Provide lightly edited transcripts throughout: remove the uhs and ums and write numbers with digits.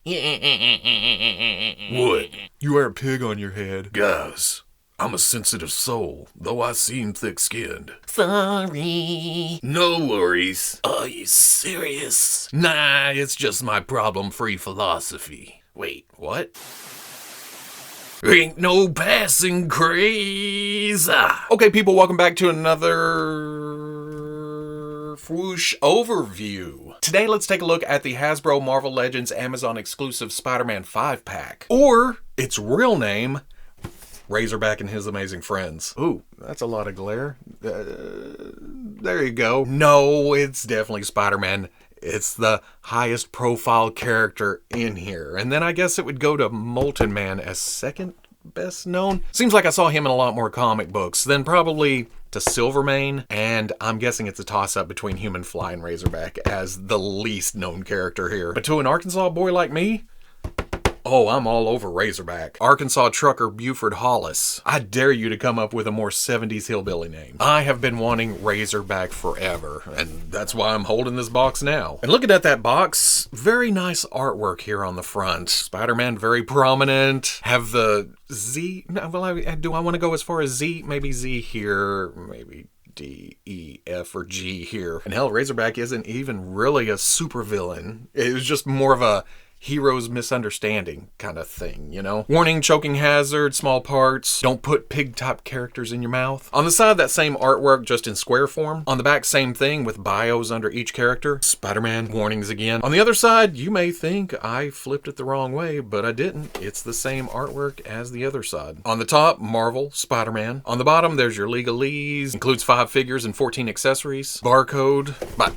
What? You wear a pig on your head? Guys, I'm a sensitive soul, though I seem thick-skinned. Sorry. No worries. Are you serious? Nah, it's just my problem-free philosophy. Wait, what? Ain't no passing craze. Okay, people, welcome back to another Fwoosh overview. Today, let's take a look at the Hasbro Marvel Legends Amazon exclusive Spider-Man 5-pack. Or its real name, Razorback and His Amazing Friends. Ooh, that's a lot of glare. There you go. No, it's definitely Spider-Man. It's the highest profile character in here. And then I guess it would go to Molten Man as second best known. Seems like I saw him in a lot more comic books. Then probably to Silvermane, and I'm guessing it's a toss-up between Human Fly and Razorback as the least known character here. But to an Arkansas boy like me, oh, I'm all over Razorback. Arkansas trucker Buford Hollis. I dare you to come up with a more 70s hillbilly name. I have been wanting Razorback forever, and that's why I'm holding this box now. And looking at that box, very nice artwork here on the front. Spider-Man very prominent. Have the Z, well, do I want to go as far as Z? Maybe Z here, maybe D, E, F, or G here. And hell, Razorback isn't even really a supervillain. It was just more of a hero's misunderstanding kind of thing, you know? Warning, choking hazard, small parts, don't put pig-type characters in your mouth. On the side, that same artwork, just in square form. On the back, same thing, with bios under each character. Spider-Man, warnings again. On the other side, you may think I flipped it the wrong way, but I didn't. It's the same artwork as the other side. On the top, Marvel, Spider-Man. On the bottom, there's your legalese. Includes 5 figures and 14 accessories. Barcode. But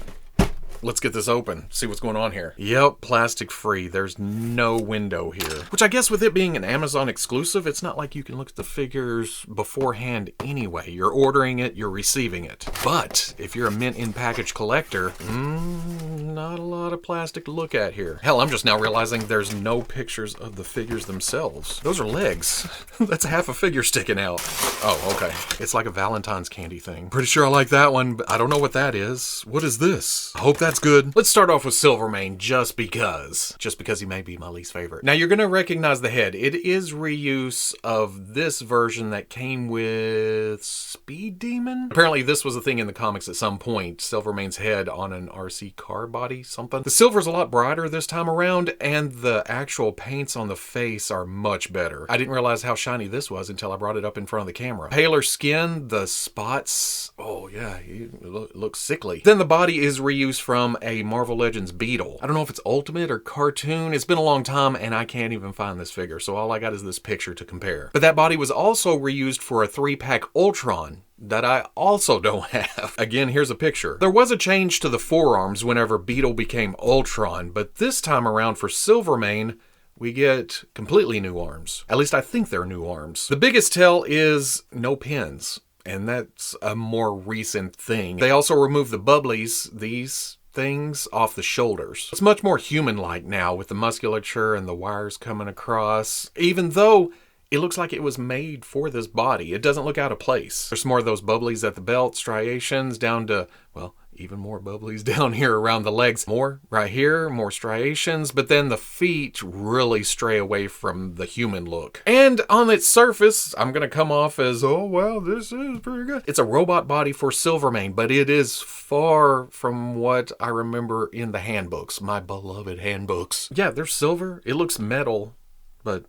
let's get this open, see what's going on here. Yep, plastic free. There's no window here. Which I guess with it being an Amazon exclusive, it's not like you can look at the figures beforehand anyway. You're ordering it, you're receiving it. But if you're a mint in package collector, not a lot of plastic to look at here. Hell, I'm just now realizing there's no pictures of the figures themselves. Those are legs. That's half a figure sticking out. Oh, okay. It's like a Valentine's candy thing. Pretty sure I like that one, but I don't know what that is. What is this? I hope that's good. Let's start off with Silvermane just because he may be my least favorite. Now you're gonna recognize the head. It is reuse of this version that came with Speed Demon. Apparently this was a thing in the comics at some point. Silvermane's head on an RC car body, something. The silver's a lot brighter this time around, and the actual paints on the face are much better. I didn't realize how shiny this was until I brought it up in front of the camera. Paler skin, the spots, oh yeah, it looks sickly. Then the body is reused from a Marvel Legends Beetle. I don't know if it's Ultimate or cartoon. It's been a long time and I can't even find this figure, so all I got is this picture to compare. But that body was also reused for a 3-pack Ultron that I also don't have. Again, here's a picture. There was a change to the forearms whenever Beetle became Ultron, but this time around for Silvermane, we get completely new arms. At least I think they're new arms. The biggest tell is no pins, and that's a more recent thing. They also removed the bubblies, these things, off the shoulders. It's much more human-like now with the musculature and the wires coming across, even though it looks like it was made for this body. It doesn't look out of place. There's more of those bubblies at the belt, striations down to, well, even more bubblies down here around the legs. More right here, more striations, but then the feet really stray away from the human look. And on its surface, I'm gonna come off as, oh well, this is pretty good. It's a robot body for Silvermane, but it is far from what I remember in the handbooks, my beloved handbooks. Yeah, they're silver, it looks metal, but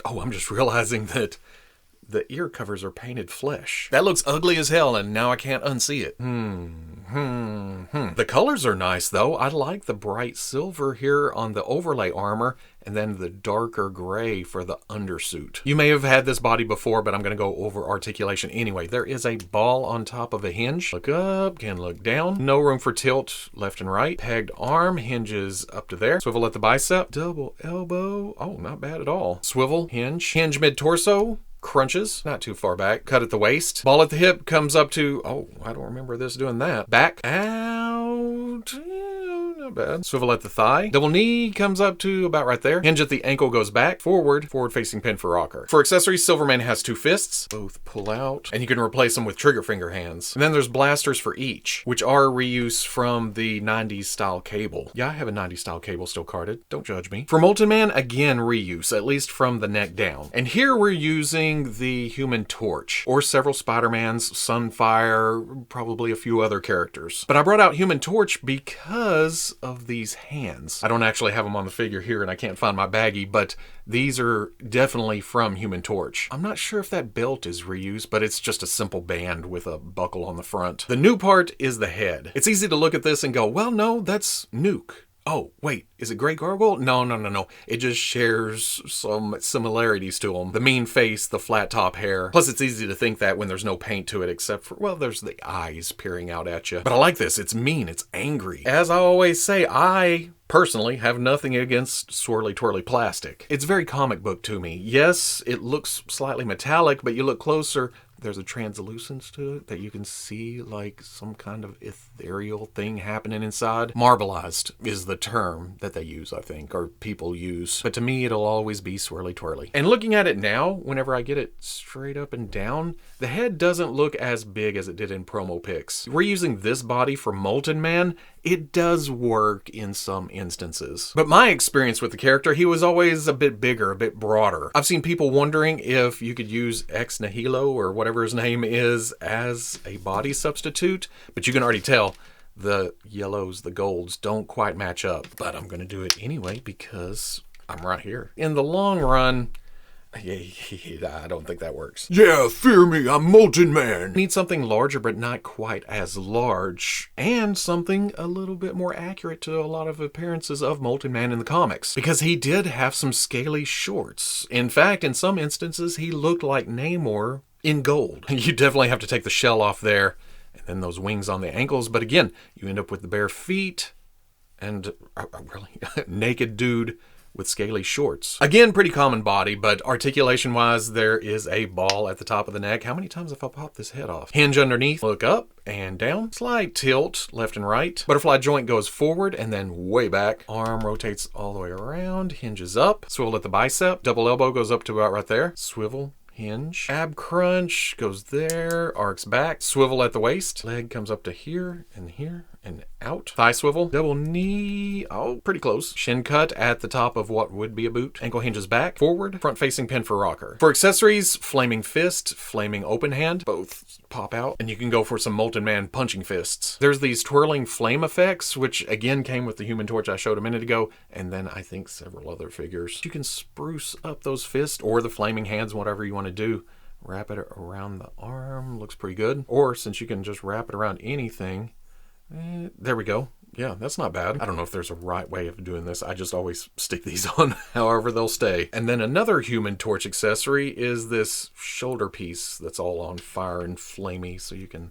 oh, I'm just realizing that the ear covers are painted flesh. That looks ugly as hell, and now I can't unsee it. The colors are nice, though. I like the bright silver here on the overlay armor, and then the darker gray for the undersuit. You may have had this body before, but I'm going to go over articulation anyway. There is a ball on top of a hinge. Look up, can look down. No room for tilt left and right. Pegged arm, hinges up to there. Swivel at the bicep. Double elbow. Oh, not bad at all. Swivel, hinge. Hinge mid-torso. Crunches, not too far back. Cut at the waist. Ball at the hip comes up to, oh, I don't remember this doing that. Back, out. not bad. Swivel at the thigh. Double knee comes up to about right there. Hinge at the ankle goes back, forward facing pin for rocker. For accessories, Silvermane has 2 fists. Both pull out, and you can replace them with trigger finger hands. And then there's blasters for each, which are reuse from the 90s style cable. Yeah, I have a 90s style cable still carded. Don't judge me. For Molten Man, again, reuse, at least from the neck down. And here we're using the Human Torch, or several Spider-Mans, Sunfire, probably a few other characters. But I brought out Human Torch because of these hands. I don't actually have them on the figure here, and I can't find my baggie, but these are definitely from Human Torch. I'm not sure if that belt is reused, but it's just a simple band with a buckle on the front. The new part is the head. It's easy to look at this and go, well, no, that's Nuke. Oh, wait, is it Grey Gargoyle? No. It just shares some similarities to him. The mean face, the flat top hair. Plus, it's easy to think that when there's no paint to it except for, well, there's the eyes peering out at you. But I like this. It's mean. It's angry. As I always say, I personally have nothing against swirly twirly plastic. It's very comic book to me. Yes, it looks slightly metallic, but you look closer, there's a translucence to it that you can see like some kind of ethereal thing happening inside. Marbleized is the term that they use, I think, or people use. But to me, it'll always be swirly twirly. And looking at it now, whenever I get it straight up and down, the head doesn't look as big as it did in promo pics. We're using this body for Molten Man. It does work in some instances. But my experience with the character, he was always a bit bigger, a bit broader. I've seen people wondering if you could use Ex Nihilo or whatever his name is as a body substitute, but you can already tell the yellows, the golds don't quite match up. But I'm gonna do it anyway because I'm right here. In the long run, I don't think that works. Yeah, fear me, I'm Molten Man. Need something larger, but not quite as large, and something a little bit more accurate to a lot of appearances of Molten Man in the comics, because he did have some scaly shorts. In fact, in some instances, he looked like Namor in gold. You definitely have to take the shell off there, and then those wings on the ankles, but again, you end up with the bare feet, and a really naked dude with scaly shorts. Again, pretty common body, but articulation-wise, there is a ball at the top of the neck. How many times have I popped this head off? Hinge underneath, look up and down. Slight tilt left and right. Butterfly joint goes forward and then way back. Arm rotates all the way around, hinges up. Swivel at the bicep. Double elbow goes up to about right there. Swivel. Hinge. Ab crunch goes there, arcs back. Swivel at the waist. Leg comes up to here and out. Thigh swivel. Double knee. Oh, pretty close. Shin cut at the top of what would be a boot. Ankle hinges back. Forward. Front facing pin for rocker. For accessories, flaming fist, flaming open hand. Both pop out. And you can go for some Molten Man punching fists. There's these twirling flame effects, which again came with the Human Torch I showed a minute ago. And then I think several other figures. You can spruce up those fists or the flaming hands, whatever you want to do. Wrap it around the arm. Looks pretty good. Or since you can just wrap it around anything, there we go. Yeah, that's not bad. I don't know if there's a right way of doing this. I just always stick these on however they'll stay. And then another Human Torch accessory is this shoulder piece that's all on fire and flamey, so you can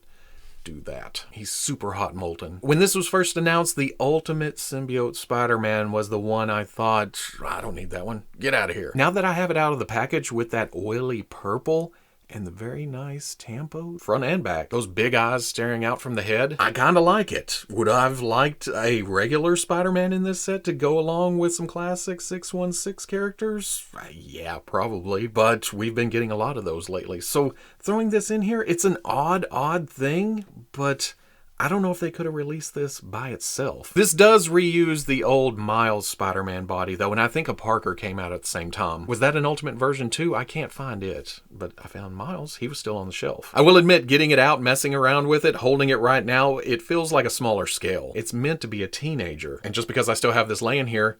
do that. He's super hot molten. When this was first announced, the Ultimate Symbiote Spider-Man was the one I thought, I don't need that one. Get out of here. Now that I have it out of the package with that oily purple, and the very nice tampo, front and back. Those big eyes staring out from the head. I kind of like it. Would I have liked a regular Spider-Man in this set to go along with some classic 616 characters? Yeah, probably. But we've been getting a lot of those lately. So throwing this in here, it's an odd thing, but I don't know if they could have released this by itself. This does reuse the old Miles Spider-Man body, though, and I think a Parker came out at the same time. Was that an Ultimate version, too? I can't find it, but I found Miles. He was still on the shelf. I will admit, getting it out, messing around with it, holding it right now, it feels like a smaller scale. It's meant to be a teenager, and just because I still have this laying here,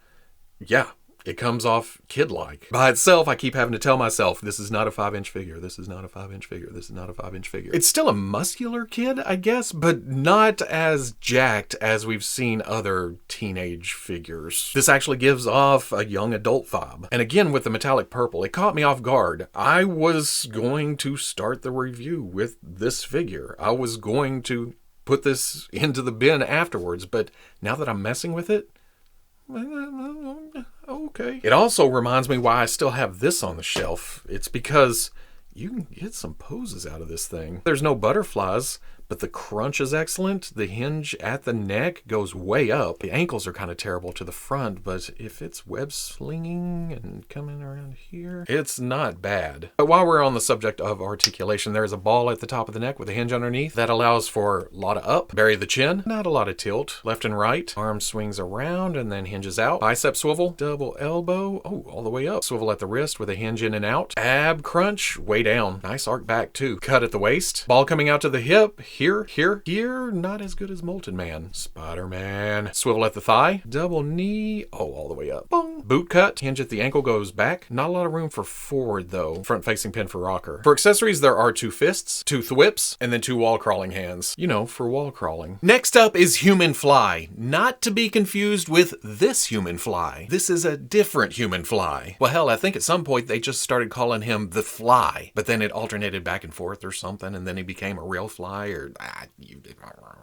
yeah, it comes off kid-like. By itself, I keep having to tell myself, this is not a 5-inch figure, this is not a 5-inch figure, this is not a 5-inch figure. It's still a muscular kid, I guess, but not as jacked as we've seen other teenage figures. This actually gives off a young adult vibe. And again, with the metallic purple, it caught me off guard. I was going to start the review with this figure. I was going to put this into the bin afterwards, but now that I'm messing with it, okay. It also reminds me why I still have this on the shelf. It's because you can get some poses out of this thing. There's no butterflies, but the crunch is excellent. The hinge at the neck goes way up. The ankles are kind of terrible to the front, but if it's web slinging and coming around here, it's not bad. But while we're on the subject of articulation, there's a ball at the top of the neck with a hinge underneath that allows for a lot of up. Bury the chin, not a lot of tilt. Left and right. Arm swings around and then hinges out. Bicep swivel, double elbow, oh, all the way up. Swivel at the wrist with a hinge in and out. Ab crunch, way down. Nice arc back too. Cut at the waist. Ball coming out to the hip. Here, not as good as Molten Man. Spider-Man. Swivel at the thigh. Double knee, oh, all the way up. Boom. Boot cut. Hinge at the ankle goes back. Not a lot of room for forward though. Front facing pin for rocker. For accessories, there are 2 fists, 2 thwips, and then 2 wall crawling hands. You know, for wall crawling. Next up is Human Fly. Not to be confused with this Human Fly. This is a different Human Fly. Well, hell, I think at some point they just started calling him the Fly, but then it alternated back and forth or something, and then he became a real fly, or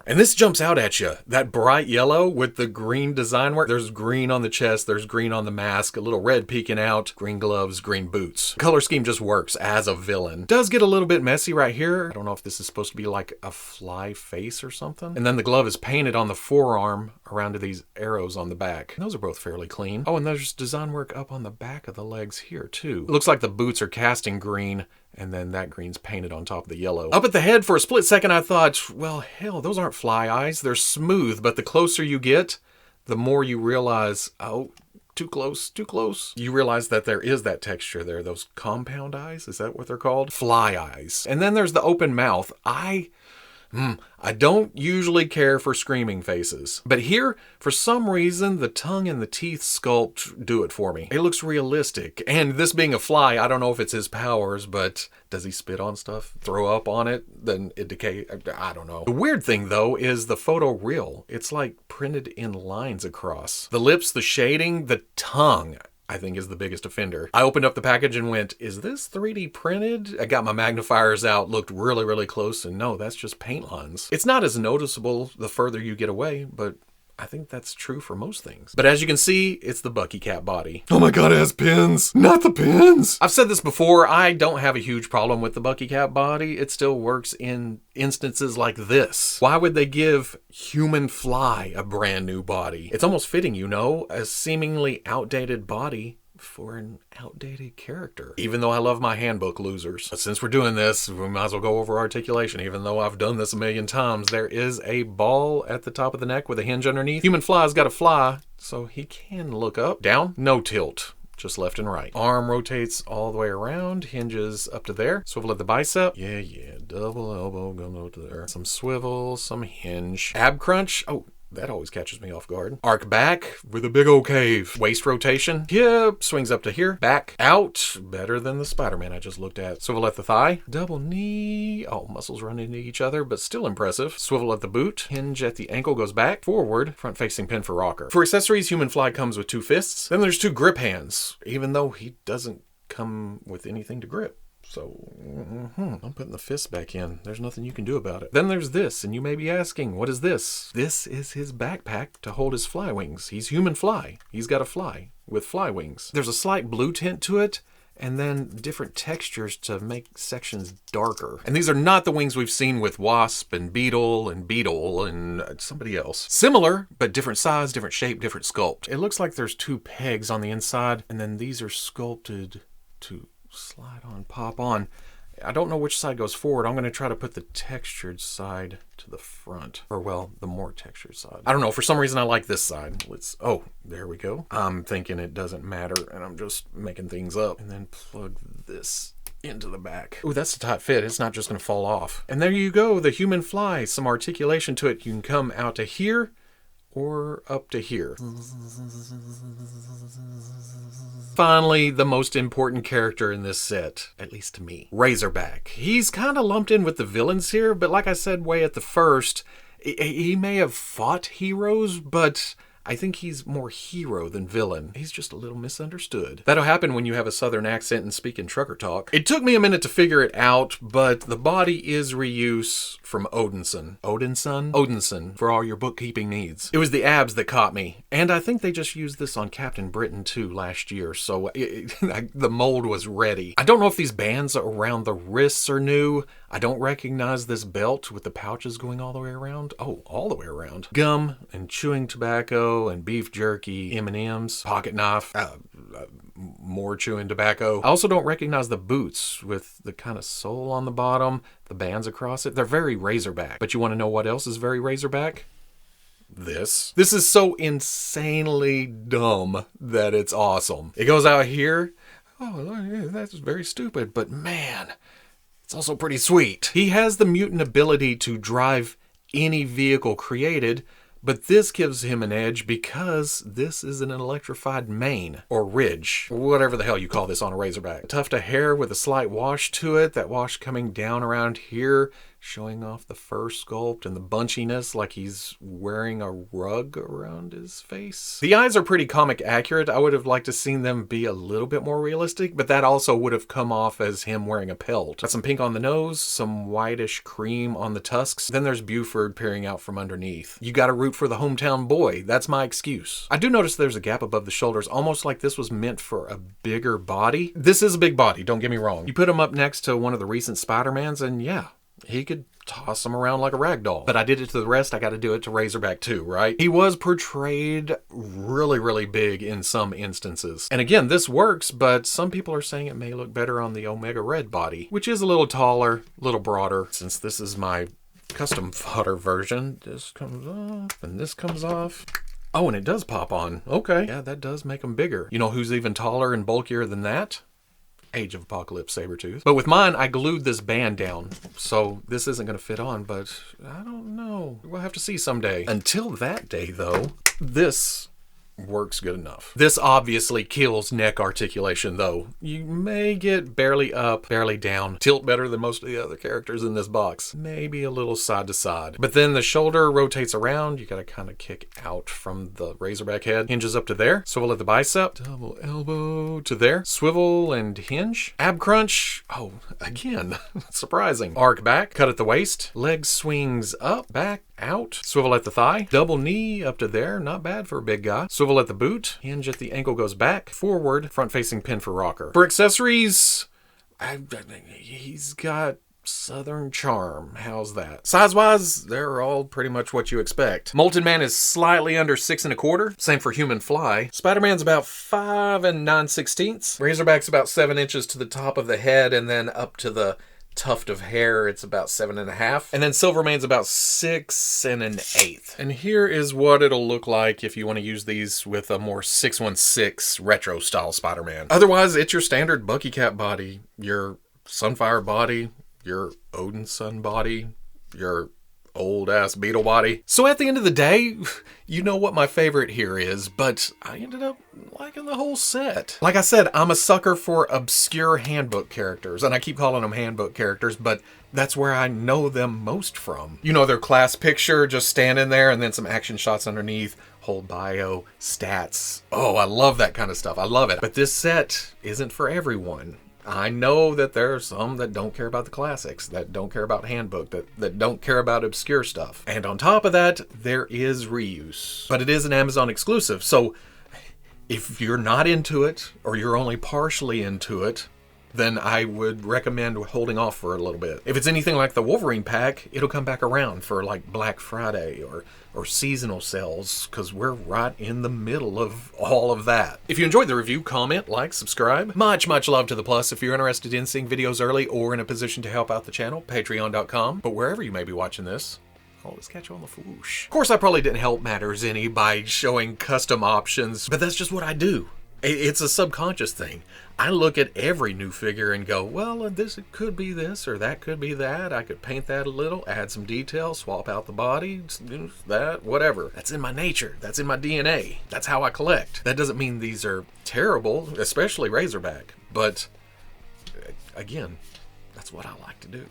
and this jumps out at you. That bright yellow with the green design work. There's green on the chest, there's green on the mask, a little red peeking out, green gloves, green boots. Color scheme just works as a villain. Does get a little bit messy right here. I don't know if this is supposed to be like a fly face or something. And then the glove is painted on the forearm around to these arrows on the back. And those are both fairly clean. Oh, and there's design work up on the back of the legs here too. It looks like the boots are casting green, and then that green's painted on top of the yellow. Up at the head, for a split second I thought, well, hell, those aren't fly eyes. They're smooth, but the closer you get, the more you realize, oh, too close, too close. You realize that there is that texture there, those compound eyes, is that what they're called? Fly eyes. And then there's the open mouth. I don't usually care for screaming faces, but here, for some reason, the tongue and the teeth sculpt do it for me. It looks realistic, and this being a fly, I don't know if it's his powers, but does he spit on stuff, throw up on it, then it decay? I don't know. The weird thing, though, is the photo real. It's like printed in lines across. The lips, the shading, the tongue, I think is the biggest offender. I opened up the package and went, is this 3D printed? I got my magnifiers out, looked really, really close, and no, that's just paint lines. It's not as noticeable the further you get away, but I think that's true for most things. But as you can see, it's the Bucky Cat body. Oh my god, it has pins! Not the pins! I've said this before, I don't have a huge problem with the Bucky Cat body. It still works in instances like this. Why would they give Human Fly a brand new body? It's almost fitting, you know, a seemingly outdated body for an outdated character. Even though I love my handbook losers. But since we're doing this, we might as well go over articulation. Even though I've done this a million times, there is a ball at the top of the neck with a hinge underneath. Human Fly's got to fly, so he can look up. Down, no tilt. Just left and right. Arm rotates all the way around, hinges up to there. Swivel at the bicep. Yeah, double elbow going up to there. Some swivel, some hinge. Ab crunch. Oh, that always catches me off guard. Arc back with a big old cave. Waist rotation. Hip swings up to here. Back out. Better than the Spider-Man I just looked at. Swivel at the thigh. Double knee. Oh, muscles run into each other, but still impressive. Swivel at the boot. Hinge at the ankle goes back. Forward. Front facing pin for rocker. For accessories, Human Fly comes with 2 fists. Then there's 2 grip hands, even though he doesn't come with anything to grip. So, I'm putting the fist back in. There's nothing you can do about it. Then there's this, and you may be asking, what is this? This is his backpack to hold his fly wings. He's Human Fly. He's got a fly with fly wings. There's a slight blue tint to it, and then different textures to make sections darker. And these are not the wings we've seen with Wasp and Beetle and somebody else. Similar, but different size, different shape, different sculpt. It looks like there's 2 pegs on the inside, and then these are sculpted to slide on, pop on. I don't know which side goes forward. I'm going to try to put the textured side to the front. Or, well, the more textured side. I don't know. For some reason, I like this side. Oh, there we go. I'm thinking it doesn't matter, and I'm just making things up. And then plug this into the back. Ooh, that's a tight fit. It's not just going to fall off. And there you go. The Human Fly. Some articulation to it. You can come out to here or up to here. Finally, the most important character in this set, at least to me, Razorback. He's kind of lumped in with the villains here, but like I said way at the first, he may have fought heroes, but I think he's more hero than villain. He's just a little misunderstood. That'll happen when you have a southern accent and speak in trucker talk. It took me a minute to figure it out, but the body is reuse from Odinson. Odinson, for all your bookkeeping needs. It was the abs that caught me, and I think they just used this on Captain Britain too last year, so the mold was ready. I don't know if these bands around the wrists are new. I don't recognize this belt with the pouches going all the way around. Oh, all the way around. Gum and chewing tobacco and beef jerky, M&Ms, pocket knife, more chewing tobacco. I also don't recognize the boots with the kind of sole on the bottom, the bands across it. They're very Razorback. But you want to know what else is very Razorback? This is so insanely dumb that it's awesome. It goes out here. Oh, that's very stupid, but man, it's also pretty sweet. He has the mutant ability to drive any vehicle created, but this gives him an edge because this is an electrified mane, or ridge, whatever the hell you call this on a Razorback. Tuft of hair with a slight wash to it, that wash coming down around here, showing off the fur sculpt and the bunchiness like he's wearing a rug around his face. The eyes are pretty comic accurate. I would have liked to seen them be a little bit more realistic, but that also would have come off as him wearing a pelt. Got some pink on the nose, some whitish cream on the tusks. Then there's Buford peering out from underneath. You gotta root for the hometown boy. That's my excuse. I do notice there's a gap above the shoulders, almost like this was meant for a bigger body. This is a big body, don't get me wrong. You put him up next to one of the recent Spider-Mans and yeah, he could toss him around like a rag doll. But I did it to the rest, I gotta do it to Razorback too, right? He was portrayed really, really big in some instances. And again, this works, but some people are saying it may look better on the Omega Red body, which is a little taller, a little broader. Since this is my custom fodder version, this comes off and this comes off. Oh, and it does pop on. Okay. Yeah, that does make him bigger. You know who's even taller and bulkier than that? Age of Apocalypse Sabretooth. But with mine, I glued this band down, so this isn't going to fit on, but I don't know. We'll have to see someday. Until that day, though, this works good enough. This obviously kills neck articulation, though. You may get barely up, barely down. Tilt better than most of the other characters in this box. Maybe a little side to side. But then the shoulder rotates around. You gotta kind of kick out from the Razorback head. Hinges up to there. Swivel at the bicep. Double elbow to there. Swivel and hinge. Ab crunch. Oh, again, surprising. Arc back. Cut at the waist. Leg swings up, back, out. Swivel at the thigh. Double knee up to there. Not bad for a big guy. Swivel at the boot. Hinge at the ankle goes back. Forward. Front facing pin for rocker. For accessories, he's got Southern Charm. How's that? Size-wise, they're all pretty much what you expect. Molten Man is slightly under 6 1/4. Same for Human Fly. Spider-Man's about 5 9/16. Razorback's about 7 inches to the top of the head, and then up to the tuft of hair, it's about 7 1/2. And then Silvermane's about 6 1/8. And here is what it'll look like if you want to use these with a more 616 retro style Spider-Man. Otherwise, it's your standard Bucky Cat body, your Sunfire body, your Odin Sun body, your old ass Beetle body. So at the end of the day, you know what my favorite here is, but I ended up liking the whole set. Like I said, I'm a sucker for obscure handbook characters, and I keep calling them handbook characters, but that's where I know them most from. You know, their class picture just standing there and then some action shots underneath, whole bio, stats. Oh, I love that kind of stuff. I love it. But this set isn't for everyone. I know that there are some that don't care about the classics, that don't care about handbook, that don't care about obscure stuff. And on top of that, there is reuse. But it is an Amazon exclusive, so if you're not into it, or you're only partially into it, then I would recommend holding off for a little bit. If it's anything like the Wolverine pack, it'll come back around for like Black Friday or seasonal sales, because we're right in the middle of all of that. If you enjoyed the review, comment, like, subscribe. Much love to the plus. If you're interested in seeing videos early or in a position to help out the channel, patreon.com. But wherever you may be watching this, I'll always catch you on the Fwoosh. Of course, I probably didn't help matters any by showing custom options, but that's just what I do. It's a subconscious thing. I look at every new figure and go, well, this could be this or that could be that. I could paint that a little, add some detail, swap out the body, that, whatever. That's in my nature. That's in my DNA. That's how I collect. That doesn't mean these are terrible, especially Razorback. But again, that's what I like to do.